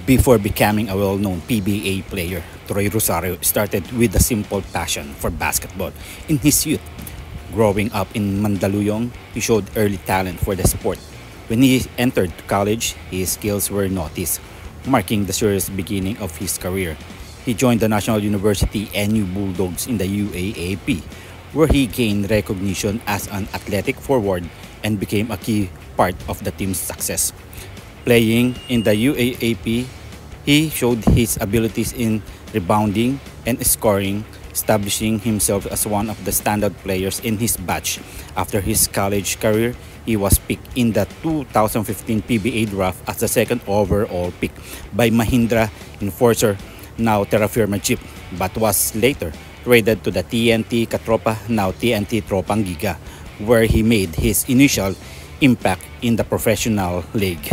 Before becoming a well-known PBA player, Troy Rosario started with a simple passion for basketball in his youth. Growing up in Mandaluyong, he showed early talent for the sport. When he entered college, his skills were noticed, marking the serious beginning of his career. He joined the National University NU Bulldogs in the UAAP, where he gained recognition as an athletic forward and became a key part of the team's success. Playing in the UAAP, he showed his abilities in rebounding and scoring, establishing himself as one of the standout players in his batch. After his college career, he was picked in the 2015 PBA draft as the second overall pick by Mahindra Enforcer, now Terra Firma Jeep, but was later traded to the TNT Katropa, now TNT Tropang Giga, where he made his initial impact in the professional league.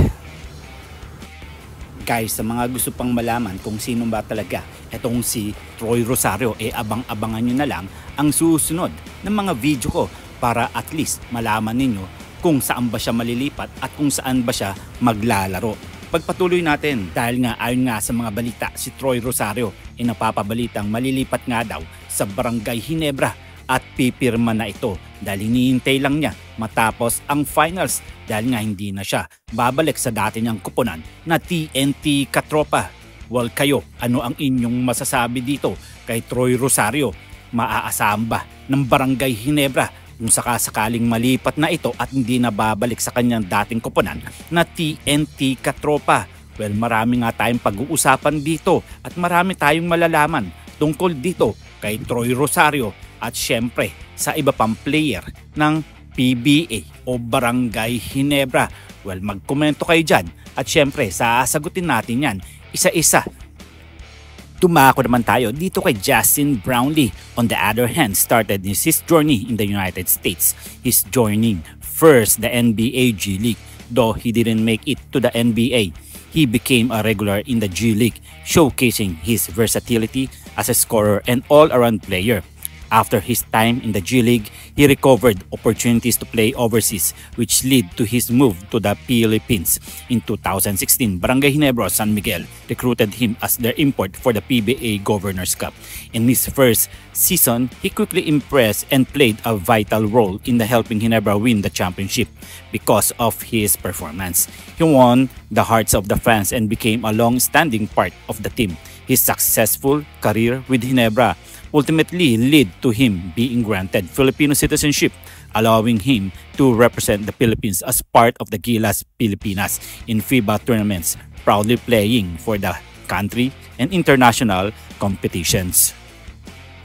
Guys, sa mga gusto pang malaman kung sino ba talaga itong si Troy Rosario, abang-abangan nyo na lang ang susunod ng mga video ko para at least malaman ninyo kung saan ba siya malilipat at kung saan ba siya maglalaro. Pagpatuloy natin dahil nga ayon nga sa mga balita, si Troy Rosario ay napapabalitang malilipat nga daw sa Barangay Ginebra at pipirma na ito dahil hinihintay lang niya matapos ang finals dahil nga hindi na siya babalik sa dati niyang kuponan na TNT Katropa. Well, kayo, ano ang inyong masasabi dito kay Troy Rosario? Maaasahan ba ng Barangay Ginebra kung sakasakaling malipat na ito at hindi na babalik sa kanyang dating kuponan na TNT Katropa? Well, marami nga tayong pag-uusapan dito at marami tayong malalaman tungkol dito kay Troy Rosario at syempre sa iba pang player ng PBA o Barangay Ginebra. Well, magkomento kayo dyan at syempre sasagutin natin yan isa-isa. Tumako naman tayo dito kay Justin Brownlee. On the other hand, started his journey in the United States. He's joining first the NBA G League. Though he didn't make it to the NBA, he became a regular in the G League, showcasing his versatility as a scorer and all-around player. After his time in the G League, he recovered opportunities to play overseas, which led to his move to the Philippines. In 2016, Barangay Ginebra San Miguel recruited him as their import for the PBA Governors Cup. In his first season, he quickly impressed and played a vital role in helping Ginebra win the championship. Because of his performance, he won the hearts of the fans and became a long-standing part of the team. His successful career with Ginebra ultimately led to him being granted Filipino citizenship, allowing him to represent the Philippines as part of the Gilas Pilipinas in FIBA tournaments, proudly playing for the country and international competitions.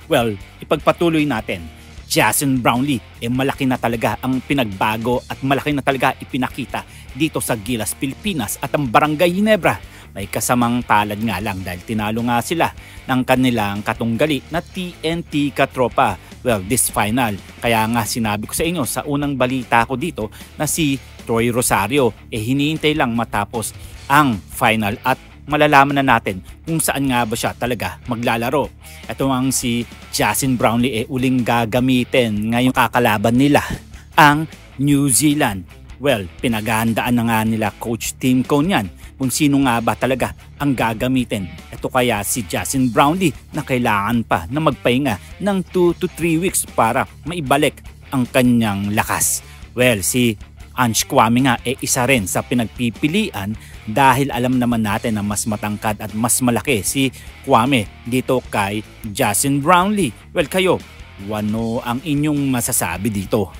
Well, ipagpatuloy natin, Justin Brownlee, malaki na talaga ang pinagbago at malaki na talaga ipinakita dito sa Gilas Pilipinas at ang Barangay Ginebra. May kasamang palad nga lang dahil tinalo nga sila ng kanilang katunggali na TNT Katropa. Well, this final, kaya nga sinabi ko sa inyo sa unang balita ko dito na si Troy Rosario hinihintay lang matapos ang final at malalaman na natin kung saan nga ba siya talaga maglalaro. Ito ang si Justin Brownlee uling gagamitin ngayong kakalaban nila, ang New Zealand. Well, pinaghahandaan na nga nila Coach Tim Cone yan kung sino nga ba talaga ang gagamitin. Ito kaya si Justin Brownlee na kailangan pa na magpahinga ng 2 to 3 weeks para maibalik ang kanyang lakas. Well, si Ange Kouame nga isa rin sa pinagpipilian dahil alam naman natin na mas matangkad at mas malaki si Kouame dito kay Justin Brownlee. Well, kayo, ano ang inyong masasabi dito?